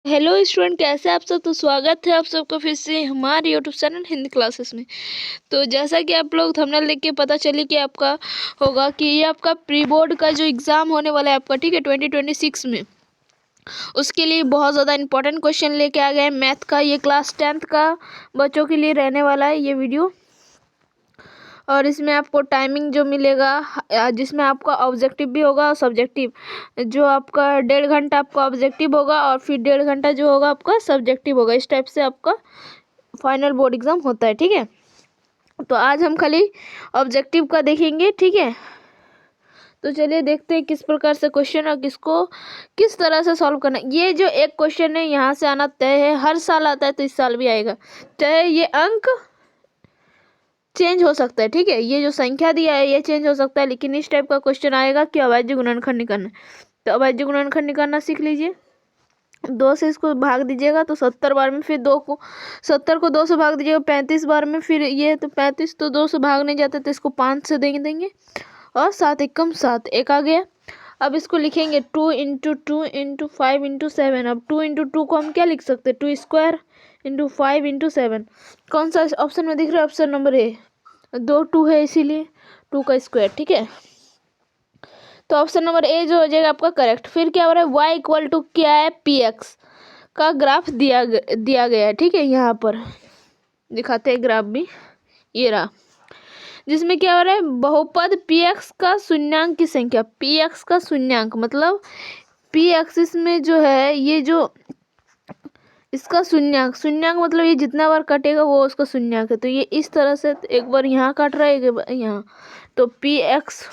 Hello student, कैसे आप सब। तो स्वागत है आप सबका फिर से हमारे यूट्यूब चैनल हिंदी क्लासेस में। तो जैसा कि आप लोग थंबनेल देख के पता चली कि आपका होगा कि ये आपका प्री बोर्ड का जो एग्ज़ाम होने वाला है आपका, ठीक है, 2026 में, उसके लिए बहुत ज़्यादा इंपॉर्टेंट क्वेश्चन लेके आ गए हैं मैथ का। ये क्लास 10th का बच्चों के लिए रहने वाला है ये वीडियो। और इसमें आपको टाइमिंग जो मिलेगा, जिसमें आपका ऑब्जेक्टिव भी होगा और सब्जेक्टिव। जो आपका 1.5 घंटा आपका ऑब्जेक्टिव होगा और फिर 1.5 घंटा जो होगा आपका सब्जेक्टिव होगा। इस टाइप से आपका फाइनल बोर्ड एग्ज़ाम होता है, ठीक है। तो आज हम खाली ऑब्जेक्टिव का देखेंगे, ठीक है। तो चलिए देखते हैं किस प्रकार से क्वेश्चन और किसको किस तरह से सॉल्व करना है। ये जो एक क्वेश्चन है यहाँ से आना तय है, हर साल आता है तो इस साल भी आएगा। चाहे ये अंक चेंज हो सकता है, ठीक है, ये जो संख्या दिया है ये चेंज हो सकता है, लेकिन इस टाइप का क्वेश्चन आएगा कि अभाज्य गुणनखंड निकालना है। तो अभाज्य गुणनखंड निकालना सीख लीजिए। 2 से इसको भाग दीजिएगा तो 70 बार में, फिर 2 से भाग दीजिएगा 35 बार में, फिर ये तो 35 तो 2 से भाग नहीं जाते तो इसको 5 से देंगे और 7 एकम 7 एक आ गया। अब इसको लिखेंगे 2 इंटू 2 इंटू 5 इंटू 7। अब 2 इंटू 2 को हम क्या लिख सकते हैं, 2 स्क्वायर इंटू 5 इंटू 7। कौन सा ऑप्शन में दिख रहा है? Option number A. 2 2 है इसीलिए 2 का स्क्वायर, ठीक है। तो ऑप्शन नंबर ए जो हो जाएगा आपका करेक्ट। फिर क्या हो रहा है, y इक्वल टू क्या है, पी एक्स का ग्राफ दिया गया है, ठीक है। यहाँ पर दिखाते हैं ग्राफ भी, ये रहा, जिसमें क्या हो रहा है, बहुपद पी एक्स का शून्यांक की संख्या। पी एक्स का शून्यांक मतलब पी एक्सिस में जो है ये जो इसका शून्यांक, शून्यांक मतलब ये जितना बार कटेगा वो उसका शून्यांक है। तो ये इस तरह से एक बार यहाँ काट रहा है, एक बार यहाँ। तो पी एक्स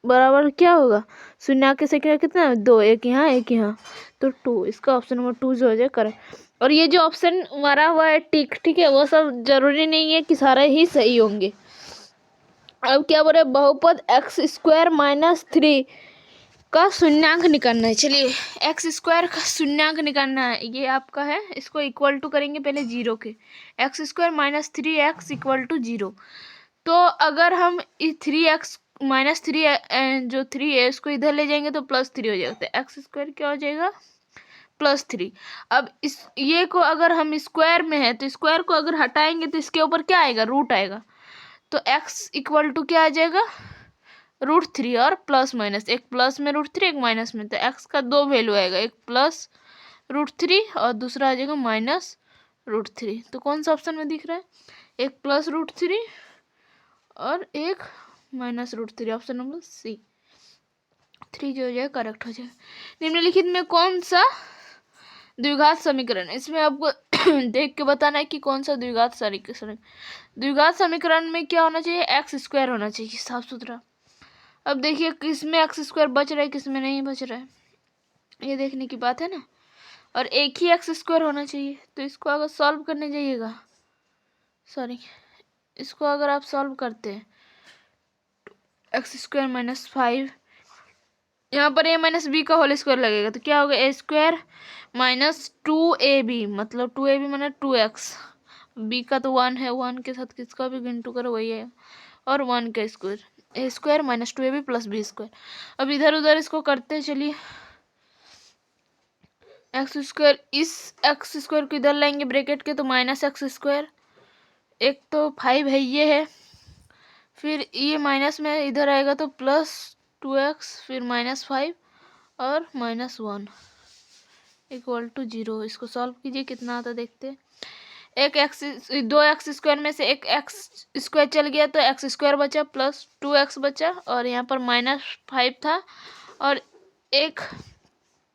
बराबर क्या होगा, शून्यांक की संख्या कितना है, 2, एक यहाँ एक यहाँ, तो 2। इसका ऑप्शन नंबर 2 जो हो जाए करेक्ट। और ये जो ऑप्शन मारा हुआ है टिक, ठीक है, वो सब जरूरी नहीं है कि सारे ही सही होंगे। अब क्या बोल रहे, बहुपद एक्स स्क्वायर माइनस 3 का शून्यांक निकालना है। चलिए, एक्स स्क्वायर का शून्यांक निकालना है, ये आपका है। इसको इक्वल टू करेंगे पहले 0 के, X square minus 3x equal to 0। तो अगर हम 3x माइनस 3 जो 3 है उसको इधर ले जाएंगे तो +3 हो जाएगा। तो एक्स स्क्वायर क्या हो जाएगा, +3। अब इस ये को अगर हम स्क्वायर में है तो स्क्वायर को अगर हटाएंगे तो इसके ऊपर क्या आएगा, रूट आएगा। तो x इक्वल टू क्या आ जाएगा, √3 और प्लस माइनस, एक प्लस में √3 एक माइनस में। तो x का 2 वैल्यू आएगा, एक प्लस √3 और दूसरा आ जाएगा माइनस √3। तो कौन सा ऑप्शन में दिख रहा है, एक प्लस √3 और एक माइनस √3, ऑप्शन नंबर सी, 3 जो हो जाएगा करेक्ट हो जाएगा। निम्नलिखित में कौन सा द्विघात समीकरण है, इसमें आपको देख के बताना है कि कौन सा द्विघात समीकरण। द्विघात समीकरण में क्या होना चाहिए, एक्स स्क्वायर होना चाहिए साफ सुथरा। अब देखिए किस में एक्स स्क्वायर बच रहा है, किस में नहीं बच रहा है, ये देखने की बात है ना। और एक ही एक्स स्क्वायर होना चाहिए। तो इसको अगर सॉल्व करने जाइएगा, सॉरी, इसको अगर आप सॉल्व करते हैं, एक्स स्क्वायर माइनस 5, यहाँ पर a माइनस बी का होल स्क्वायर लगेगा तो क्या होगा, ए स्क्वायर माइनस 2ab, मतलब 2ab माने 2x। b का तो 1 है, 1 के साथ किसका भी गिनटू करो वही है, और 1 का square, a square minus 2ab plus b square. अब इधर उधर इसको करते चलिए, एक्स स्क्वायर, इस एक्स स्क्वायर को इधर लाएंगे ब्रैकेट के तो माइनस एक्स स्क्वायर, एक तो 5 है ये है, फिर ये माइनस में इधर आएगा तो प्लस 2x, फिर -5 और -1 इक्वल टू 0। इसको सॉल्व कीजिए कितना आता देखते हैं। एक एक्स, 2x स्क्वायर में से एक एक्स स्क्वायर चल गया तो एक्स स्क्वायर बचा प्लस 2x बचा, और यहाँ पर -5 था और एक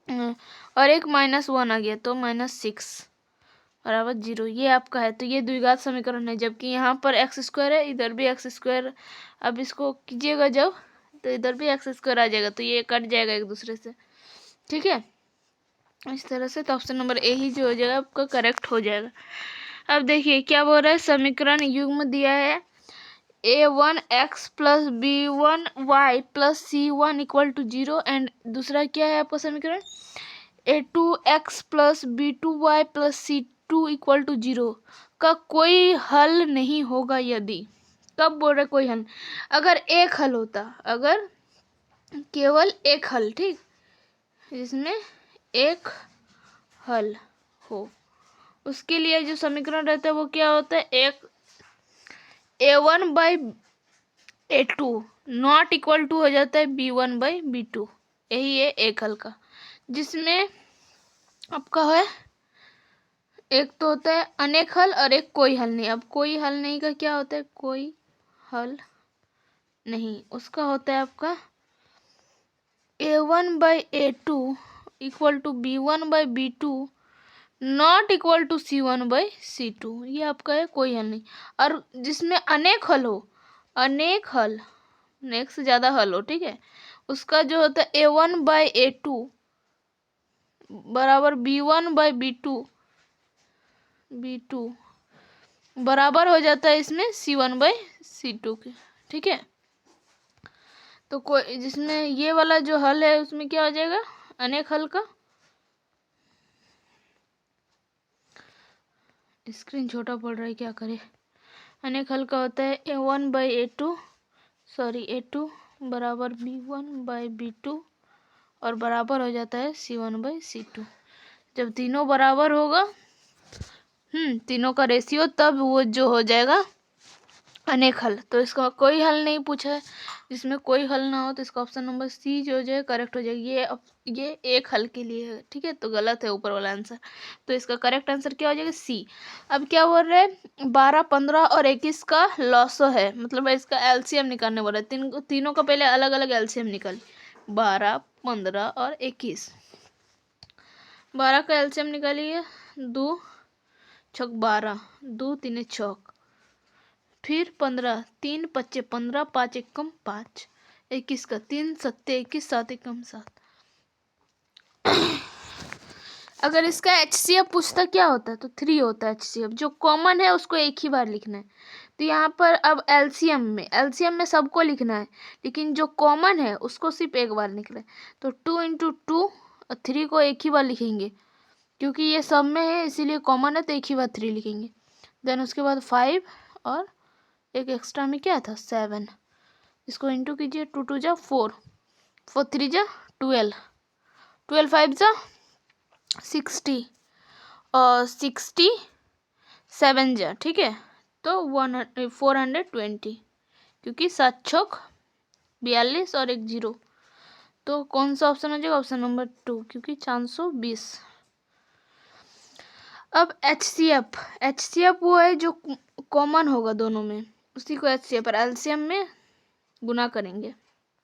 -1 आ गया तो -6 बराबर 0। ये आपका है। तो ये द्विघात समीकरण है, जबकि यहाँ पर एक्स स्क्वायर है, इधर भी एक्स स्क्वायर। अब इसको कीजिएगा जब तो इधर भी एक्स स्क्वायर आ जाएगा, तो ये कट जाएगा एक दूसरे से, ठीक है, इस तरह से। तो ऑप्शन नंबर ए ही जो हो जाएगा आपका करेक्ट हो जाएगा। अब देखिए क्या बोल रहा है, समीकरण युग्म दिया है a1x plus b1y plus c1 equal to 0, and दूसरा क्या है आपका समीकरण, a2x plus b2y plus c2 equal to 0 का कोई हल नहीं होगा यदि, कब बोल रहे कोई हल, अगर एक हल होता, अगर केवल एक हल, ठीक, जिसमें एक हल हो, उसके लिए जो समीकरण रहता है वो क्या होता है, एक a1/a2 नॉट इक्वल टू हो जाता है b1/b2। यही है एक हल का, जिसमें आपका है एक तो होता है अनेक हल और एक कोई हल नहीं। अब कोई हल नहीं का क्या होता है, कोई हल नहीं, उसका होता है आपका a1/a2 equal to b1/b2 not equal to c1/c2। ये आपका है कोई हल नहीं। और जिसमें अनेक हल हो, अनेक हल, एक से ज़्यादा हल हो, ठीक है, उसका जो होता है a1/a2 बराबर b1/b2 बराबर हो जाता है इसमें c1/c2 के, ठीक है। तो कोई जिसमें ये वाला जो हल है उसमें क्या हो जाएगा, अनेक हल का, स्क्रीन छोटा पड़ रहा है क्या करे, अनेक हल का होता है a2 बराबर b1/b2 और बराबर हो जाता है c1/c2। जब तीनों बराबर होगा, तीनों का रेशियो, तब वो जो हो जाएगा अनेक हल। तो इसका कोई हल नहीं पूछा है, जिसमें कोई हल ना हो तो इसका ऑप्शन नंबर सी जो हो जाए करेक्ट हो जाएगी। ये एक हल के लिए है, ठीक है, तो गलत है ऊपर वाला आंसर। तो इसका करेक्ट आंसर क्या हो जाएगा, सी। अब क्या बोल रहे हैं, 12, 15 और 21 का लॉसो है, मतलब इसका एलसीएम निकालने बोल रहे हैं। तीनों का पहले अलग अलग एलसीएम निकाली, 12, 15 और 21। 12 का एलसीएम निकालिए, 2 छक 12, 2 3 छक, फिर 15, 3 5 15, 5 एकम 5, 21 का 3 7 21, 7 एकम 7। अगर इसका HCF पूछता क्या होता है तो 3 होता है HCF। जो कॉमन है उसको एक ही बार लिखना है। तो यहाँ पर अब एलसीएम में सबको लिखना है, लेकिन जो कॉमन है उसको सिर्फ एक बार लिखना है। तो 2 × 2 और 3 को एक ही बार लिखेंगे, क्योंकि ये सब में है इसीलिए कॉमन है, तो एक ही बार 3 लिखेंगे। देन उसके बाद 5 और एक एक्स्ट्रा में क्या था 7, इसको इंटू कीजिए, 2 2 जा 4, 4 3 जा 12, 12 5 जा 60 और 67 जा, ठीक है, तो 420, क्योंकि 7 छक 42 और 1 0। तो कौन सा ऑप्शन हो जाएगा, ऑप्शन नंबर 2, क्योंकि 420। अब HCF वो है जो कॉमन होगा दोनों में, उसी को HCF पर एलसीएम में गुना करेंगे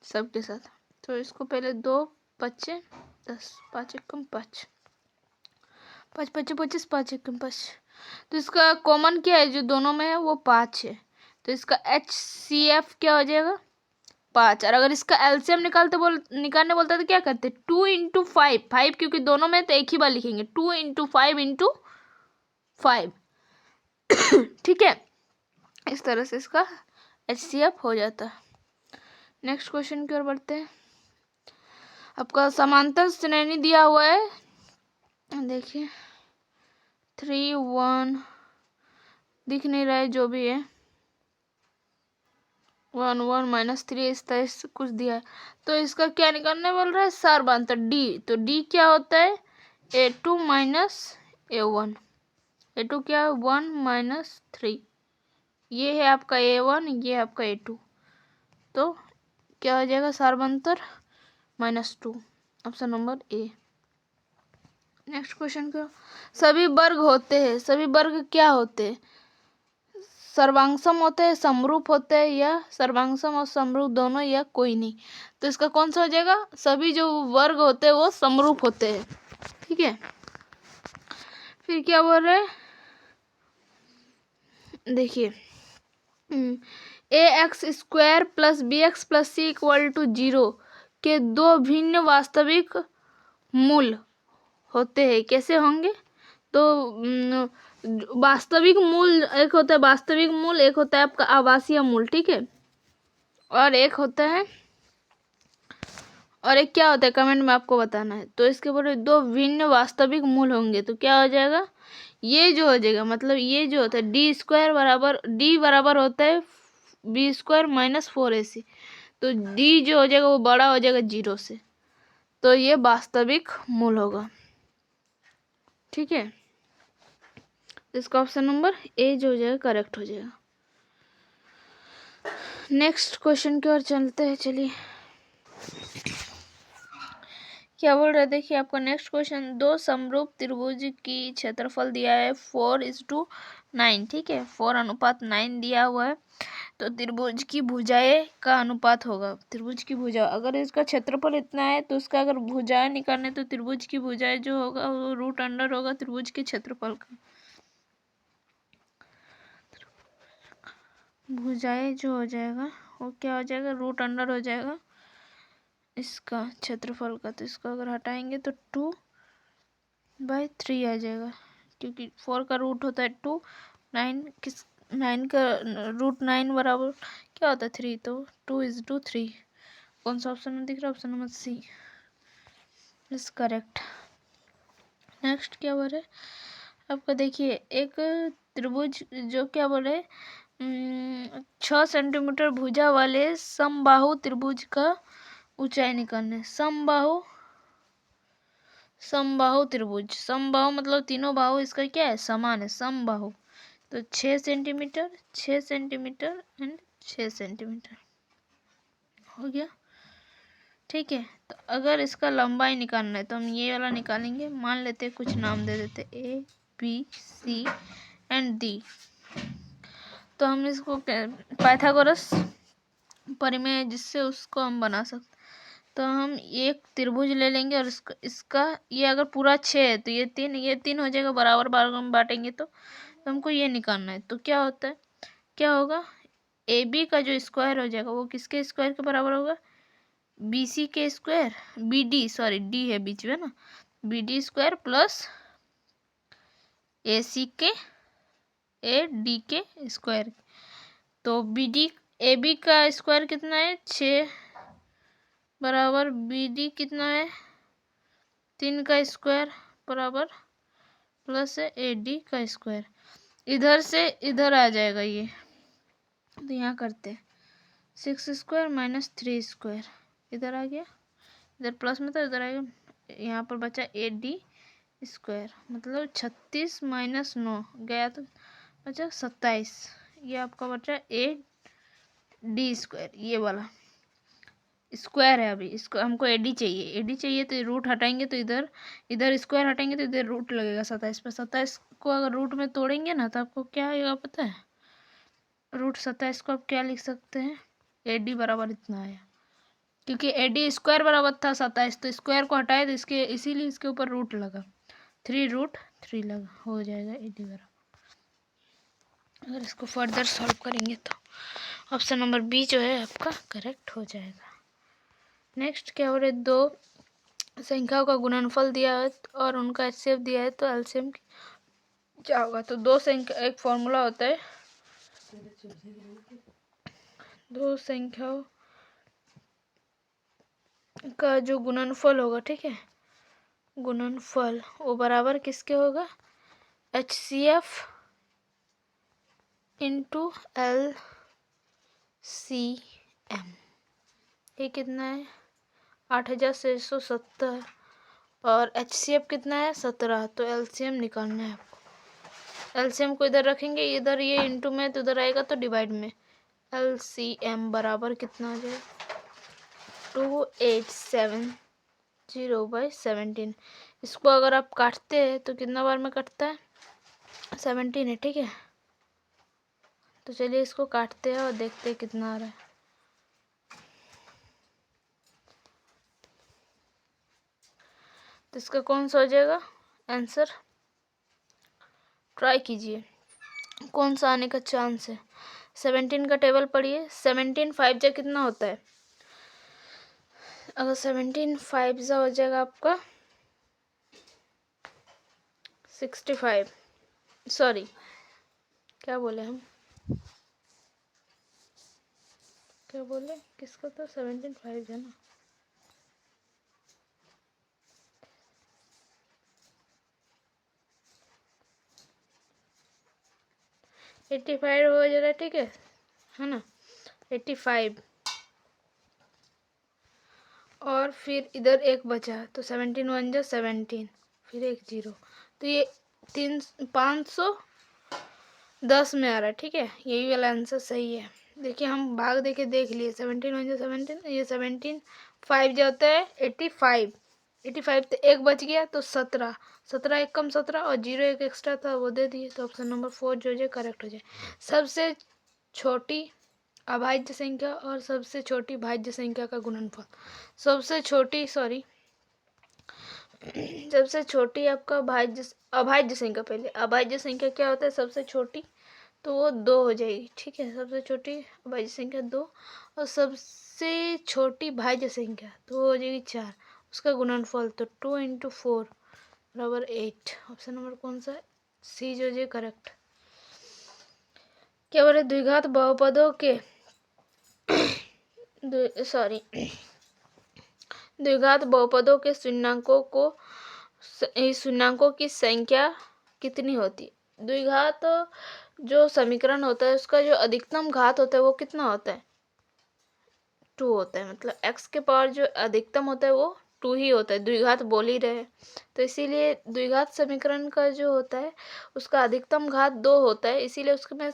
सबके साथ। तो इसको पहले 2 5 10, 5 एकम 5, 5 5 25, 5 एकम 5। तो इसका कॉमन क्या है जो दोनों में है, वो 5 है। तो इसका HCF क्या हो जाएगा, 5। और अगर इसका एलसीएम निकालने बोलता है तो क्या करते, 2 × 5, 5 क्योंकि दोनों में तो एक ही बार लिखेंगे, 2 × 5 × 5, ठीक है। इस तरह से इसका HCF हो जाता है। नेक्स्ट क्वेश्चन की ओर बढ़ते हैं। आपका समांतर श्रेणी दिया हुआ है, देखिए 3 1 दिख नहीं रहा है, जो भी है 1 1 -3 इस तरह से कुछ दिया है। तो इसका क्या निकालने बोल रहा है, सारबांतर D। तो D क्या होता है, A2 - A1। A2 क्या है, 1 - 3। ये है आपका A1, ये है आपका A2। तो क्या हो जाएगा, सारबांतर -2, option number A. Next question का, सभी वर्ग होते हैं, सभी वर्ग क्या होते हैं, सर्वांगसम होते हैं, समरूप होते हैं, या सर्वांगसम और समरूप दोनों, या कोई नहीं। तो इसका कौन सा हो जाएगा, सभी जो वर्ग होते हैं वो समरूप होते हैं, ठीक है। फिर क्या बोल रहे हैं, देखिए ax² + bx + c = 0 के दो भिन्न वास्तविक मूल होते हैं, कैसे होंगे। तो वास्तविक मूल एक होता है वास्तविक मूल, एक होता है आपका आभासीय मूल, ठीक है, और एक होता है, और एक क्या होता है कमेंट में आपको बताना है। तो इसके ऊपर दो भिन्न वास्तविक मूल होंगे तो क्या हो जाएगा, ये जो हो जाएगा, मतलब ये जो होता है D बराबर होता है B² - 4AC। तो D जो हो जाएगा वो बड़ा हो जाएगा 0 से, तो ये वास्तविक मूल होगा। ठीक है, इसका ऑप्शन नंबर ए जो हो जाएगा करेक्ट हो जाएगा। नेक्स्ट क्वेश्चन की ओर चलते हैं, चलिए क्या बोल रहे हैं, देखिए आपका नेक्स्ट क्वेश्चन। दो समरूप त्रिभुज की क्षेत्रफल दिया है 4:9, ठीक है, 4:9 दिया हुआ है। तो त्रिभुज की भुजाएं का अनुपात होगा, त्रिभुज की भुजा, अगर इसका क्षेत्रफल इतना है तो उसका अगर भुजाएं निकालने तो त्रिभुज की भुजाएं जो होगा वो रूट अंडर होगा त्रिभुज के क्षेत्रफल का। भुजाएं जो हो जाएगा वो क्या हो जाएगा, रूट अंडर हो जाएगा इसका क्षेत्रफल का। तो इसको अगर हटाएंगे तो 2/3 आ जाएगा, क्योंकि 4 का रूट होता है 2, 9 का रूट 9 बराबर क्या होता है 3, तो 2:3। कौन सा ऑप्शन में दिख रहा है, option number C is correct. Next क्या बोल रहे आपका, देखिए एक त्रिभुज जो क्या बोले 6 सेंटीमीटर भुजा वाले समबाहु त्रिभुज का ऊंचाई निकालने। समबाहु त्रिभुज, समबाहु मतलब तीनों बाहु इसका क्या है, समान है, समबाहु। तो 6 सेंटीमीटर 6 सेंटीमीटर एंड 6 सेंटीमीटर हो गया, ठीक है। तो अगर इसका लंबाई निकालना है तो हम ये वाला निकालेंगे, मान लेते हैं कुछ नाम दे देते A B C and D. तो हम इसको पाइथागोरस परिमेय जिससे उसको हम बना सकते। तो हम एक त्रिभुज ले लेंगे और इसका ये अगर पूरा 6 है तो ये तीन हो जाएगा, बराबर बराबर में बांटेंगे तो हमको ये निकालना है। तो क्या होता है, क्या होगा, ए बी का जो स्क्वायर हो जाएगा वो किसके स्क्वायर के बराबर होगा, बी सी के square, B D sorry D है बीच में ना, B D square plus A C के ए डी के स्क्वायर। तो बी डी ए बी का स्क्वायर कितना है 6 बराबर बी डी कितना है 3 का स्क्वायर बराबर प्लस है ए डी का स्क्वायर। इधर से इधर आ जाएगा ये, तो यहाँ करते हैं 6 स्क्वायर माइनस 3 स्क्वायर, इधर आ गया, इधर प्लस में था इधर आ गया, यहाँ पर बचा ए डी स्क्वायर, मतलब 36 माइनस 9 गया तो बचा 27। ये आपका बचा ए डी स्क्वायर, ये वाला स्क्वायर है। अभी इसको हमको एडी चाहिए तो रूट हटाएंगे तो इधर इधर स्क्वायर हटाएंगे तो इधर रूट लगेगा 27 पर। 27 को अगर रूट में तोड़ेंगे ना तो आपको क्या आएगा पता है, रूट 27 को आप क्या लिख सकते हैं, एडी बराबर इतना आया, क्योंकि एडी स्क्वायर बराबर था 27, तो स्क्वायर को हटाए तो इसके इसीलिए इसके ऊपर रूट लगा, 3√3 लगा, हो जाएगा एडी बराबर। अगर इसको फर्दर सॉल्व करेंगे तो ऑप्शन नंबर बी जो है आपका करेक्ट हो जाएगा। नेक्स्ट क्या हो रहा है, दो संख्याओं का गुणनफल दिया है और उनका एचसीएफ दिया है, तो एलसीएम क्या होगा। तो दो संख्या, एक फॉर्मूला होता है, दो संख्याओं का जो गुणनफल होगा, ठीक है, गुणनफल वो बराबर किसके होगा, एचसीएफ इंटू एलसीएम। ये कितना है 8670 और एचसीएफ कितना है 17, तो एलसीएम निकालना है आपको। एलसीएम को इधर रखेंगे, इधर ये इंटू में तो उधर आएगा तो डिवाइड में, एलसीएम बराबर कितना हो जाएगा 2870/17। इसको अगर आप काटते हैं तो कितना बार में कटता है 17 है, ठीक है। तो चलिए इसको काटते हैं और देखते हैं कितना आ रहा है। तो इसका कौन सा हो जाएगा आंसर, ट्राई कीजिए कौन सा आने का चांस है। 17 का टेबल पढ़िए, 17 5 जा कितना होता है, अगर 17 5 जा हो जाएगा आपका 65, सॉरी क्या बोले हम, क्या बोले किसका, तो 17 5 है ना, एट्टी 85 हो जा रहा है, ठीक है ना, 85 और फिर इधर एक बचा तो 17 1 जा 17, फिर एक 0, तो ये 510 में आ रहा है, ठीक है, यही वाला आंसर सही है। देखिए हम भाग देके देख लिए, 17 वन 17, ये 17 5 जाता है 85, 85 तो एक बच गया तो 17, 17 एक कम 17 और 0 एक एक्स्ट्रा था वो दे दिए, तो ऑप्शन नंबर 4 जो है करेक्ट हो जाए। सबसे छोटी अभाज्य संख्या और सबसे छोटी भाज्य संख्या का गुणनफल। सबसे छोटी आपका अभाज्य संख्या, पहले अभाज्य संख्या क्या होता है, सबसे छोटी, तो वो 2 हो जाएगी, ठीक है, सबसे छोटी अभाज्य संख्या 2, और सबसे छोटी भाज्य संख्या तो वो हो जाएगी 4, उसका गुणनफल तो 2 × 4 बराबर 8। ऑप्शन नंबर कौन सा है, सी जो है करेक्ट। क्या बोले, द्विघात बहुपदों के द्विघात बहुपदों के शून्यंकों की संख्या कितनी होती है। द्विघात जो समीकरण होता है उसका जो अधिकतम घात होता है वो कितना होता है, 2 होता है, मतलब x के पावर जो अधिकतम होता है वो 2 ही होता है, द्विघात बोल ही रहे, तो इसीलिए द्विघात समीकरण का जो होता है उसका अधिकतम घात 2 होता है, इसीलिए उसके में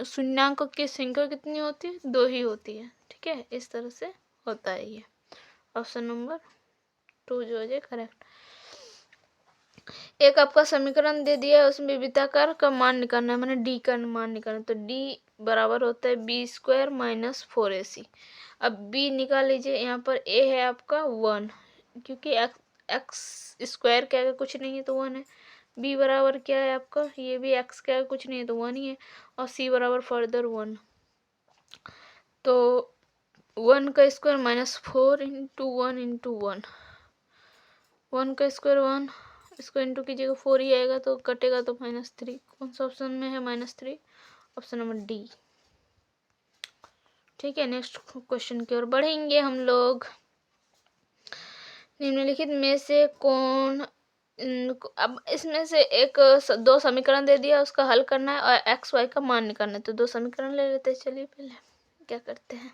शून्यंक की संख्या कितनी होती है, 2 ही होती है, ठीक है, इस तरह से होता है ये। ऑप्शन नंबर 2 जो है करेक्ट। एक आपका समीकरण दे दिया है, उसमें वृत्ताकार का मान निकालना है, मैंने डी का मान निकालना है, तो डी बराबर होता है b² - 4ac। अब b निकाल लीजिए, यहाँ पर a है आपका 1, क्योंकि x स्क्वायर क्या है, कुछ नहीं है तो 1 है। b बराबर क्या है आपका, ये भी x क्या है, कुछ नहीं है तो 1 ही है, और c बराबर फर्दर 1, तो 1 का स्क्वायर -4 × 1 × 1, 1 का स्क्वायर 1, इसको इंटू कीजिएगा 4 ही आएगा, तो कटेगा तो -3, कौन सा ऑप्शन में है -3, ऑप्शन नंबर डी, ठीक है। नेक्स्ट क्वेश्चन की ओर बढ़ेंगे हम लोग। निम्नलिखित में से कौन, अब इसमें से एक 2 समीकरण दे दिया, उसका हल करना है और एक्स वाई का मान निकालना है, तो 2 समीकरण ले लेते हैं। चलिए पहले क्या करते हैं,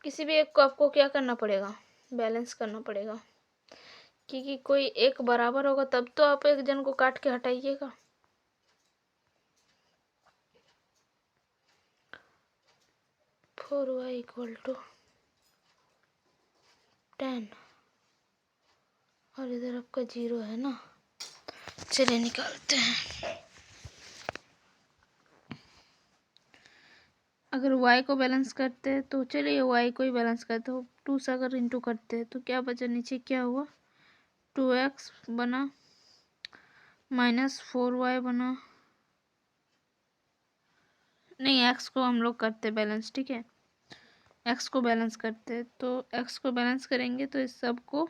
किसी भी एक को आपको क्या करना पड़ेगा, बैलेंस करना पड़ेगा, क्योंकि कोई एक बराबर होगा तब तो आप एक जन को काट के हटाइएगा। फोर वाई = 10 और इधर आपका 0 है ना, चलिए निकालते हैं। अगर y को बैलेंस करते हैं तो चलिए y को ही बैलेंस करते हो, 2 से अगर इंटू करते हैं तो क्या बचा, नीचे क्या हुआ, 2x बना -4y बना, नहीं x को हम लोग करते बैलेंस, ठीक है, x को बैलेंस करते, तो x को बैलेंस करेंगे तो इस सब को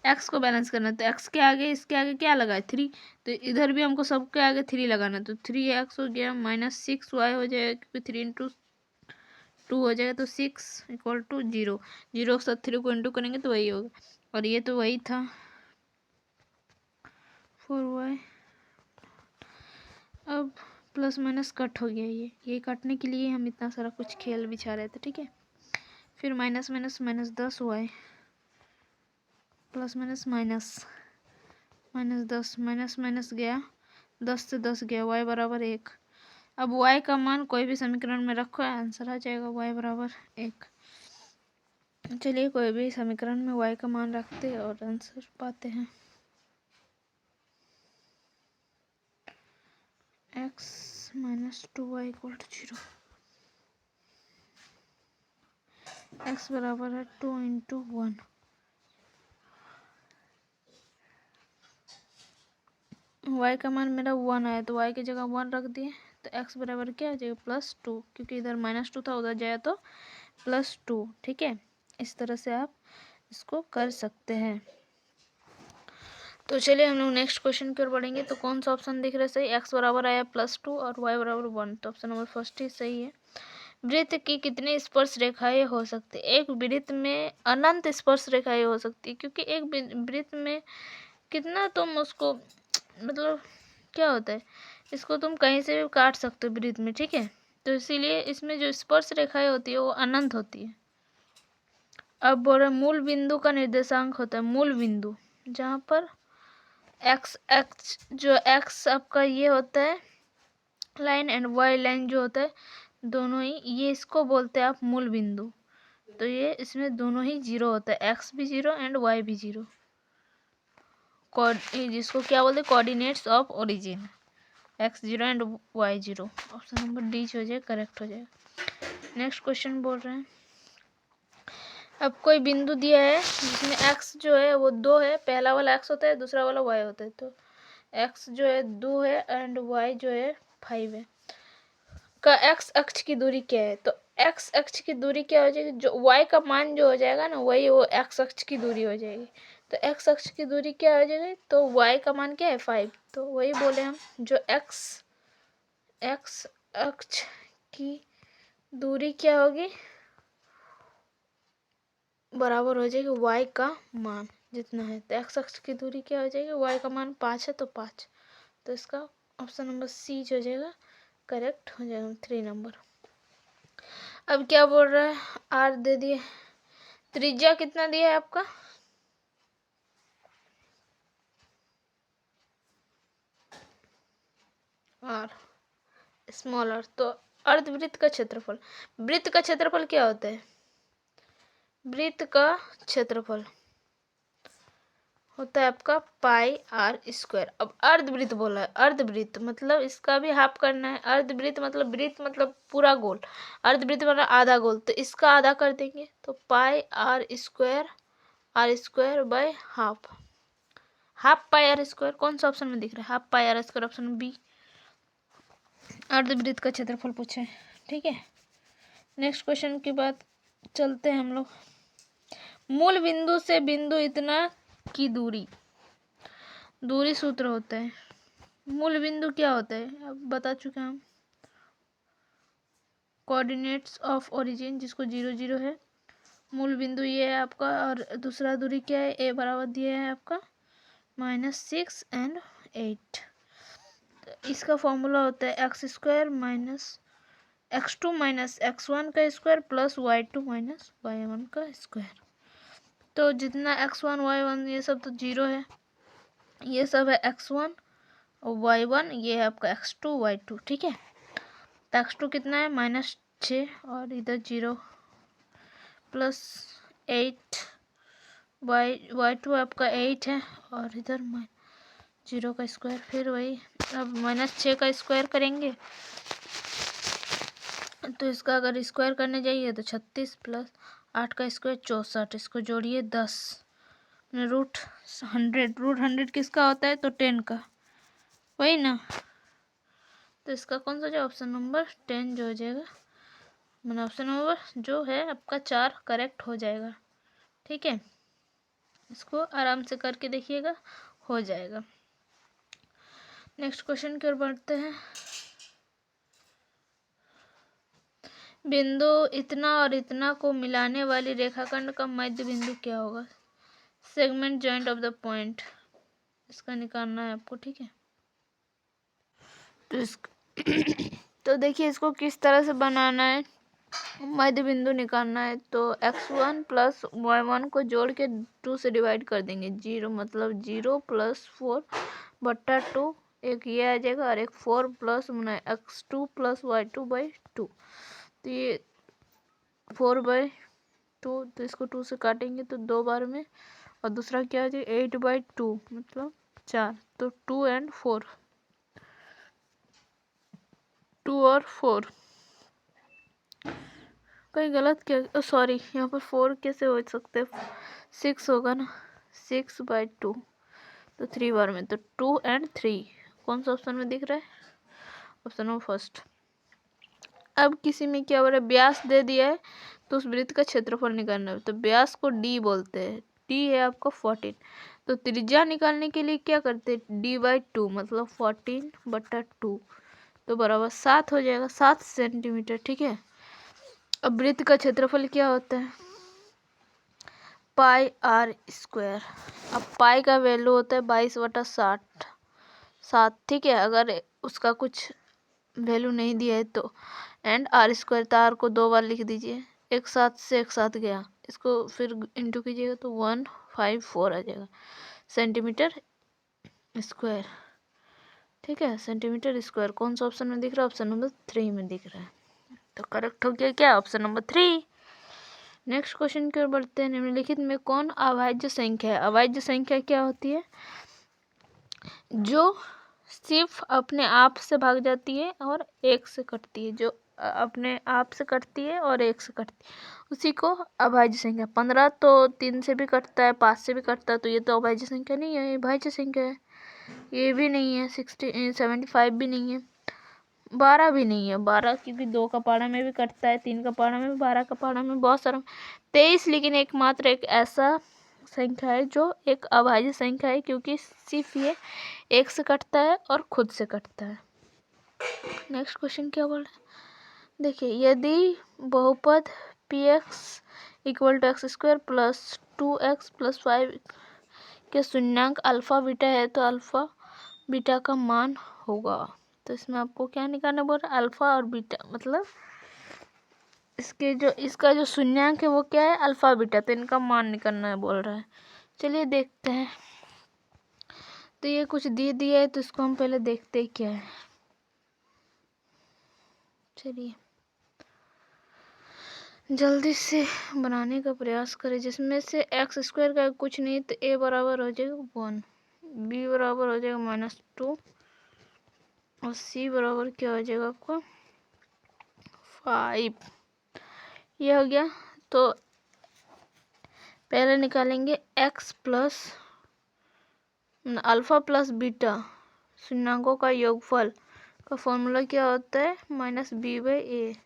x को बैलेंस करना, तो x के आगे इसके आगे क्या लगा है 3, तो इधर भी हमको सबके आगे 3 लगाना, तो 3x हो गया, -6y हो जाएगा, क्योंकि 3 × 2 हो जाएगा, तो 6 = 0, 0 के साथ 3 को इंटू करेंगे तो वही होगा, और ये तो वही था 4y। अब प्लस माइनस कट हो गया, ये काटने के लिए हम इतना सारा कुछ खेल बिछा रहे थे, ठीक है। फिर -10y प्लस -10 माइनस गया, 10 से 10 गया, y बराबर 1। अब y का मान कोई भी समीकरण में रखो, आंसर आ जाएगा y बराबर 1। चलिए कोई भी समीकरण में y का मान रखते हैं और आंसर पाते हैं। x - 2y = 0, x बराबर है 2 × 1, y का मान मेरा 1 आया, तो y की जगह 1 रख दिए, तो x बराबर क्या आ जाएगा +2, क्योंकि इधर -2 था, उधर जाए तो +2, ठीक है। इस तरह से आप इसको कर सकते हैं। तो चलिए हम लोग नेक्स्ट क्वेश्चन की ओर बढ़ेंगे। तो कौन सा ऑप्शन दिख रहा है सही, x बराबर आया +2 और y बराबर 1, तो ऑप्शन नंबर फर्स्ट ही सही है। वृत्त की कितनी स्पर्श रेखाएं हो सकती है, एक वृत्त में अनंत स्पर्श रेखाएं हो सकती है, क्योंकि एक वृत्त में कितना तुम उसको, मतलब क्या होता है, इसको तुम कहीं से भी काट सकते हो वृत्त में, ठीक है, तो इसीलिए इसमें जो स्पर्श रेखाएं होती है वो अनंत होती है। अब बोल रहे मूल बिंदु का निर्देशांक होता है, मूल बिंदु जहाँ पर एक्स एक्स जो एक्स आपका ये होता है लाइन एंड वाई लाइन जो होता है दोनों ही, ये इसको बोलते हैं आप मूल बिंदु। तो ये इसमें दोनों ही जीरो होता है, एक्स भी जीरो एंड वाई भी जीरो। जिसको क्या बोलते हैं, coordinates of origin, X zero and Y zero. Option number D हो जाए करेक्ट हो जाएगा। नेक्स्ट क्वेश्चन बोल रहे हैं, अब कोई बिंदु दिया है जिसमें एक्स जो है वो 2 है, पहला वाला एक्स होता है, दूसरा वाला वाई होता है। तो एक्स जो है 2 है एंड वाई जो है 5 है। का एक्स अक्ष की दूरी क्या है? तो एक्स अक्ष की दूरी क्या हो जाएगी, जो वाई का मान जो हो जाएगा ना वही वो एक्स अक्ष की दूरी हो जाएगी। तो एक्स अक्ष की दूरी क्या हो जाएगी, तो वाई का मान क्या है 5। तो वही बोले हम, जो एक्स अक्ष की दूरी क्या होगी, बराबर हो जाएगी वाई का मान जितना है। तो एक्स अक्ष की दूरी क्या हो जाएगी, वाई का मान 5 है तो 5। तो इसका ऑप्शन नंबर सी जो हो जाएगा करेक्ट हो जाएगा 3 नंबर। अब क्या बोल रहा है, आर दे दिए, त्रिज्या कितना दिया है आपका, आर स्मॉल आर। तो अर्धवृत्त का क्षेत्रफल, वृत्त का क्षेत्रफल क्या होता है, वृत्त का क्षेत्रफल होता है आपका पाई आर स्क्वायर। अब अर्धवृत्त बोला है, अर्धवृत्त मतलब इसका भी हाफ करना है। अर्धवृत्त मतलब वृत्त मतलब पूरा गोल, अर्धवृत्त मतलब आधा गोल, तो इसका आधा कर देंगे तो pi r square by half. Half pi r square कौन सा ऑप्शन में दिख रहा है, half pi r square, option b अर्धवृत्त का क्षेत्रफल पूछे। ठीक है, नेक्स्ट क्वेश्चन की बात चलते हैं हम लोग। मूल बिंदु से बिंदु इतना की दूरी सूत्र होता है। मूल बिंदु क्या होता है अब बता चुके हम, कोऑर्डिनेट्स ऑफ ओरिजिन जिसको 0 0 है। मूल बिंदु ये है आपका, और दूसरा दूरी क्या है, ए बराबर दिया है आपका -6 एंड 8। इसका फॉर्मूला होता है x square minus x2 minus x1 का square plus y2 minus y1 का स्क्वायर। तो जितना x1 y1 ये सब तो 0 है, ये सब है x1 और y1, ये है आपका x2 y2। ठीक है, तो x2 कितना है -6 और इधर 0 प्लस 8 y2 आपका 8 है और इधर 0 का स्क्वायर, फिर वही अब -6 का स्क्वायर करेंगे तो इसका अगर स्क्वायर करने जाइए तो 36 प्लस 8 का स्क्वायर 64, इसको जोड़िए 10 रूट 100 किसका होता है, तो 10 का, वही ना। तो इसका कौन सा जो ऑप्शन नंबर 10 जो हो जाएगा, मैंने ऑप्शन नंबर जो है आपका 4 करेक्ट हो जाएगा। ठीक है, इसको आराम से करके देखिएगा, हो जाएगा। नेक्स्ट क्वेश्चन की ओर बढ़ते हैं। बिंदु इतना और इतना को मिलाने वाली रेखाखंड का मध्य बिंदु क्या होगा, segment joint of the point, इसका निकालना है आपको। ठीक है, तो देखिए इसको किस तरह से बनाना है, मध्य बिंदु निकालना है। तो x1 प्लस y1 को जोड़ के 2 से डिवाइड कर देंगे, 0 मतलब 0 प्लस 4 बट्टा 2, एक ये आ जाएगा और एक 4 plus x2 plus y2 by 2। तो ये 4/2, तो इसको 2 से काटेंगे तो 2 बार में, और दूसरा क्या आ जाएगा 8/2 मतलब 4। तो 2 एंड 4, 2 और 4, कहीं गलत क्या, सॉरी यहाँ पर 4 कैसे हो सकते, 6 होगा ना, 6/2, तो 3 बार में, तो 2 एंड 3 कौन सा ऑप्शन में दिख रहा है, ऑप्शन नंबर फर्स्ट। अब किसी में क्या हो रहा है, व्यास दे दिया है तो उस वृत्त का क्षेत्रफल निकालना है। तो व्यास को डी बोलते हैं, डी है आपका 14। तो त्रिज्या निकालने के लिए क्या करते हैं, d/2 मतलब 14/2, तो बराबर 7 हो जाएगा, 7 सेंटीमीटर। ठीक है, अब वृत्त का क्षेत्रफल क्या होता है, पाई आर स्क्वायर। अब पाई का वैल्यू होता है 22/60 7। ठीक है, अगर उसका कुछ वैल्यू नहीं दिया है तो, एंड आर स्क्वायर, तो आर को 2 बार लिख दीजिए, एक साथ से एक साथ गया, इसको फिर इंटू कीजिएगा तो 154 आ जाएगा सेंटीमीटर स्क्वायर, ठीक है, सेंटीमीटर स्क्वायर। कौन सा ऑप्शन में दिख रहा है? ऑप्शन नंबर 3 में दिख रहा है। तो करेक्ट हो गया क्या? Option number 3। नेक्स्ट क्वेश्चन की ओर बढ़ते हैं। निम्नलिखित में कौन अभाज्य संख्या है? अभाज्य संख्या क्या होती है? जो सिर्फ अपने आप से भाग जाती है और एक से कटती है। जो अपने आप से कटती है और एक से कटती है, उसी को अभाज्य संख्या। 15 तो 3 से भी कटता है, 5 से भी कटता है, तो ये तो अभाज्य संख्या नहीं है, ये भाज्य संख्या है। ये भी नहीं है, 75 भी नहीं है, 12 भी नहीं है। 12 क्योंकि 2 का पाड़ा में भी कटता है, 3 का पाड़ा में भी, 12 का पाड़ा में, बहुत सारा। 23 लेकिन एकमात्र एक ऐसा संख्या है जो एक अभाज्य संख्या है, क्योंकि सिर्फ ये एक से कटता है और खुद से कटता है। नेक्स्ट क्वेश्चन क्या बोल रहे हैं? देखिए, यदि बहुपद px equal to X square plus 2x plus 5 के शून्यांक अल्फा बीटा है तो अल्फा बीटा का मान होगा। तो इसमें आपको क्या निकालना बोल रहा है? अल्फा और बीटा, मतलब इसका जो शून्यांक है वो क्या है? Alpha beta. तो इनका मान निकालना है बोल रहा है। चलिए देखते हैं। तो ये कुछ दे दिया है, तो इसको हम पहले देखते हैं क्या है। चलिए जल्दी से बनाने का प्रयास करें। जिसमें से एक्स स्क्वायर का कुछ नहीं, तो ए बराबर हो जाएगा 1, बी बराबर हो जाएगा -2 और सी बराबर क्या हो जाएगा आपको 5। ये हो गया। तो पहले निकालेंगे x plus alpha plus beta शून्यांकों का योगफल का फॉर्मूला क्या होता है? -b/a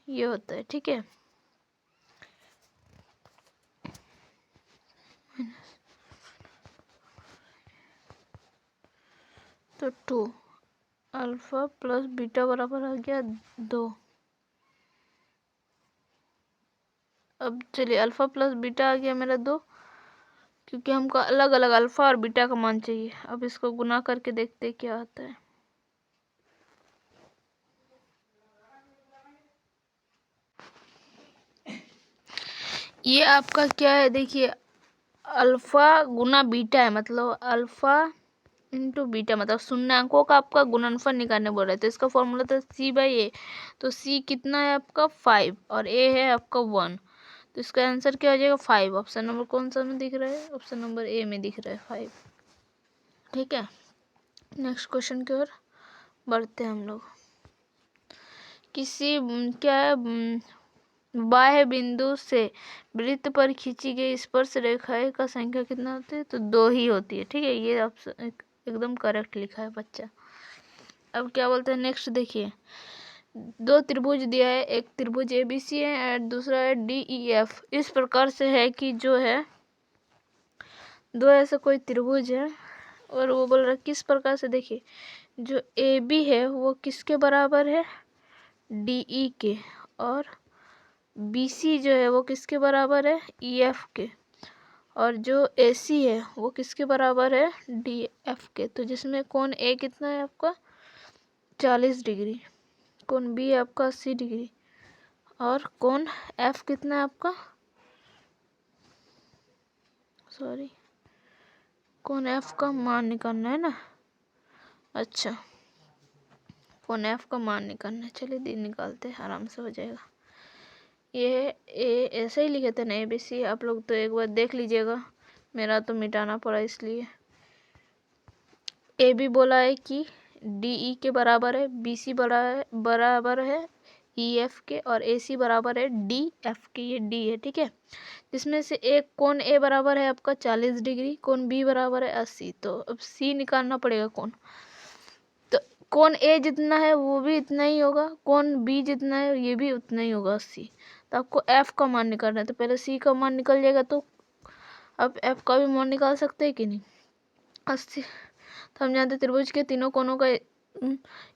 ये होता है, ठीक है। तो 2 अल्फा प्लस बीटा बराबर हो गया 2। अब चलिए अल्फा प्लस बीटा आ गया मेरा 2, क्योंकि हमको अलग अलग अल्फा और बीटा का मान चाहिए। अब इसको गुना करके देखते क्या आता है। ये आपका क्या है? देखिए, अल्फा गुना बीटा है, मतलब अल्फा इंटू बीटा, मतलब शून्यांकों का आपका गुणनफल निकालने बोल रहे हैं। तो इसका फॉर्मूला था c/a। तो c कितना है आपका 5 और a है आपका 1। तो इसका आंसर क्या हो जाएगा 5। ऑप्शन नंबर कौन सा में दिख रहा है? ऑप्शन नंबर ए में दिख रहा है 5, ठीक है। नेक्स्ट क्वेश्चन की ओर बढ़ते हैं हम लोग। किसी क्या है बाह्य बिंदु से वृत्त पर खींची गई स्पर्श रेखाएं का संख्या कितना होती है? तो 2 ही होती है, ठीक है। ये ऑप्शन एकदम करेक्ट लिखा है बच्चा। अब क्या बोलते हैं नेक्स्ट? देखिए, 2 त्रिभुज दिया है, एक त्रिभुज ABC है और दूसरा है DEF। इस प्रकार से है कि जो है 2 ऐसा कोई त्रिभुज है और वो बोल रहा है किस प्रकार से। देखिए, जो AB है वो किसके बराबर है? DE के। और BC जो है वो किसके बराबर है? EF के। और जो AC है वो किसके बराबर है? DF के। तो जिसमें कोण A कितना है आपका 40 डिग्री, कोण B है आपका 80 डिग्री और कोण F कितना है आपका कोण F का मान निकालना है ना। अच्छा, कोण F का मान निकालना है। चलिए दिन निकालते हैं, आराम से हो जाएगा। ये ऐसे ही लिखे थे ना ABC। आप लोग तो एक बार देख लीजिएगा, मेरा तो मिटाना पड़ा इसलिए। AB बोला है कि DE के बराबर है, BC बराबर है EF के और AC बराबर है DF के। ये D है, ठीक है। जिसमें से एक कोण A बराबर है आपका 40 डिग्री, कोण B बराबर है 80। तो अब C निकालना पड़ेगा कोण। तो कोण A जितना है वो भी इतना ही होगा, कोण B जितना है ये भी उतना ही होगा 80। तो आपको F का मान निकालना है। तो पहले C का मान निकल जाएगा, तो अब F का भी मान निकाल सकते हैं कि नहीं? 80। तो हम जानते हैं त्रिभुज के तीनों कोणों का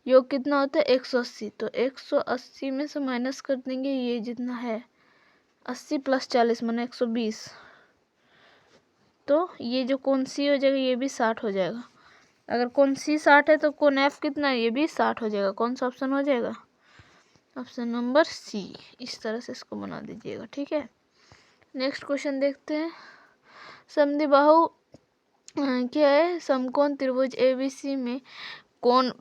योग कितना होता है? 180। तो 180 में से माइनस कर देंगे ये जितना है 80 प्लस 40 माने 120। तो ये जो कोण C हो जाएगा ये भी 60 हो जाएगा। अगर कोण C 60 है तो कोण F कितना है? ये भी 60 हो जाएगा। कौन सा ऑप्शन हो जाएगा? Option number C। इस तरह से इसको बना दीजिएगा, ठीक है। नेक्स्ट क्वेश्चन देखते हैं। समद्विबाहु क्या है, समकोण त्रिभुज ABC में कोण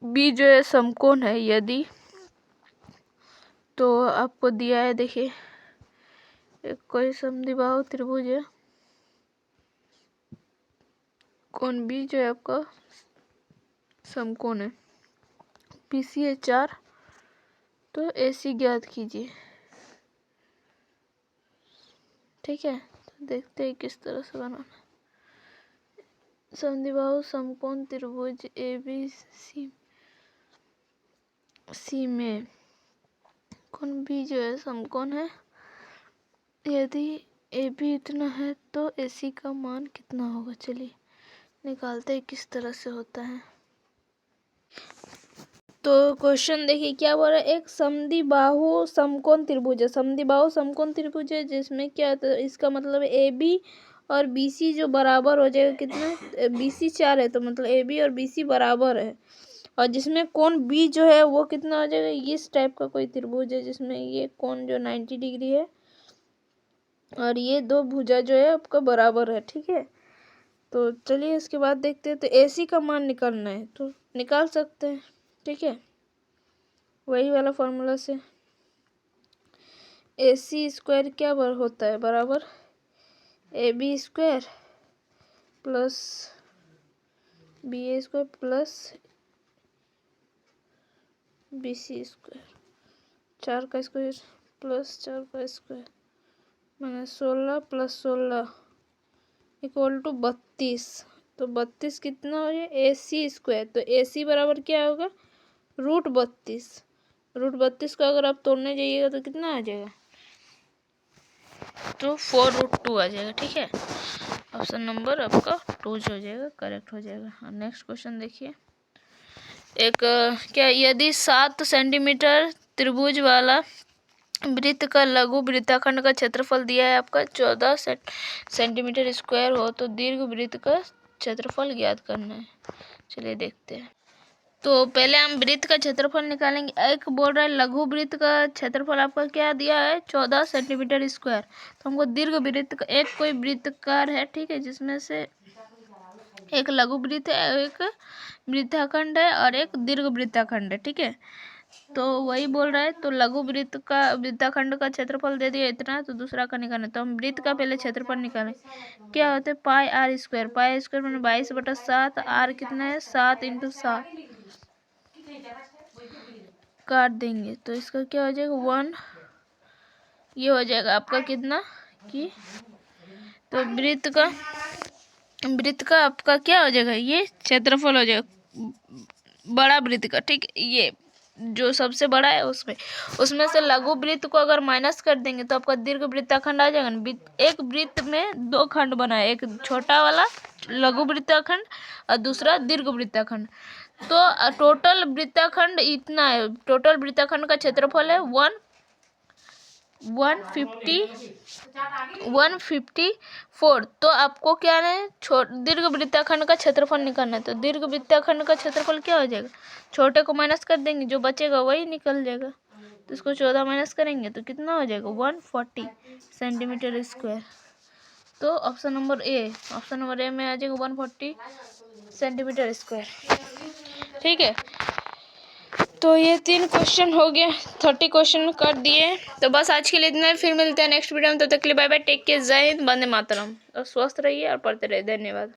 B जो है समकोण है यदि, तो आपको दिया है, देखिए एक कोई समद्विबाहु त्रिभुज है, कोण B जो है आपका समकोण है, BC है 4, तो AC ज्ञात कीजिए। ठीक है, तो देखते हैं किस तरह से बनाना। समद्विबाहु समकोण त्रिभुज ABC में कोण B जो है समकोण है, यदि AB इतना है तो AC का मान कितना होगा। चलिए निकालते हैं किस तरह से होता है। तो क्वेश्चन देखिए क्या बोल रहा है, एक समद्विबाहु समकोण त्रिभुज है, समद्विबाहु समकोण त्रिभुज है जिसमें क्या होता है, इसका मतलब है AB और BC जो बराबर हो जाएगा, कितना, BC 4 है तो मतलब AB और BC बराबर है, और जिसमें कोण B जो है वो कितना हो जाएगा, इस टाइप का कोई त्रिभुज है जिसमें ये कोण जो 90 डिग्री है और ये दो भुजा जो है आपका बराबर है। ठीक है, तो चलिए इसके बाद देखते हैं। तो AC का मान निकालना है तो निकाल सकते हैं। ठीक है, वही वाला फॉर्मूला से AC स्क्वायर क्या होता है, बराबर AB square plus BA square plus BC square, 4 का स्क्वायर प्लस 4 का स्क्वायर मैंने 16 प्लस 16 इक्वल टू 32। तो 32 कितना हो गया, AC स्क्वायर, तो AC बराबर क्या होगा, √32। √32 का अगर आप तोड़ने जाइएगा तो कितना आ जाएगा, तो 4√2 आ जाएगा। ठीक है, ऑप्शन नंबर आपका 2 जो हो जाएगा करेक्ट हो जाएगा। नेक्स्ट क्वेश्चन देखिए, एक क्या, यदि 7 सेंटीमीटर त्रिभुज वाला वृत्त का लघु वृत्ताखंड का क्षेत्रफल दिया है आपका 14 सेंटीमीटर स्क्वायर हो, तो दीर्घ वृत्त का क्षेत्रफल ज्ञात करना है। चलिए देखते हैं। तो पहले हम वृत्त का क्षेत्रफल निकालेंगे। एक बोल रहा है लघु वृत्त का क्षेत्रफल आपका क्या दिया है, 14 सेंटीमीटर स्क्वायर, तो हमको दीर्घ वृत्त का, एक कोई वृत्तकार है, ठीक है, जिसमें से एक लघु वृत्त है, एक वृत्ताखंड है और एक दीर्घ वृत्ताखंड है। ठीक है, तो वही बोल रहा है, तो लघु वृत्त का वृत्ताखंड का क्षेत्रफल दे दिया इतना, तो दूसरा का निकालना, तो हम वृत्त का पहले क्षेत्रफल निकालें। क्या होता है, पाई आर स्क्वायर, पाई स्क्वायर मैंने 22/7, आर कितना है 7 × 7, काट देंगे तो इसका क्या हो जाएगा 1, ये हो जाएगा आपका कितना कि, तो वृत्त का आपका क्या हो जाएगा, ये क्षेत्रफल हो जाएगा बड़ा वृत्त का। ठीक है, ये जो सबसे बड़ा है उसमें से लघु वृत्त को अगर माइनस कर देंगे तो आपका दीर्घ वृत्ताखंड आ जाएगा ना। एक वृत्त में 2 खंड बना है, एक छोटा वाला लघु वृत्ताखंड और दूसरा दीर्घ वृत्ताखंड। तो टोटल वृत्ताखंड इतना है, टोटल वृत्ताखंड का क्षेत्रफल है 154। तो आपको क्या है, दीर्घ वृत्ताखंड का क्षेत्रफल निकालना है। तो दीर्घ वृत्ताखंड का क्षेत्रफल क्या हो जाएगा, छोटे को माइनस कर देंगे, जो बचेगा वही निकल जाएगा। तो इसको 14 माइनस करेंगे तो कितना हो जाएगा 140 सेंटीमीटर स्क्वायर। तो ऑप्शन नंबर ए में आ जाएगा 140 सेंटीमीटर स्क्वायर। ठीक है, तो ये 3 क्वेश्चन हो गया, 30 क्वेश्चन कर दिए। तो बस आज के लिए इतना, फिर मिलते हैं नेक्स्ट वीडियो में। तब तक के लिए बाय बाय, टेक केयर, जय हिंद, वंदे मातरम, और स्वस्थ रहिए और पढ़ते रहिए। धन्यवाद।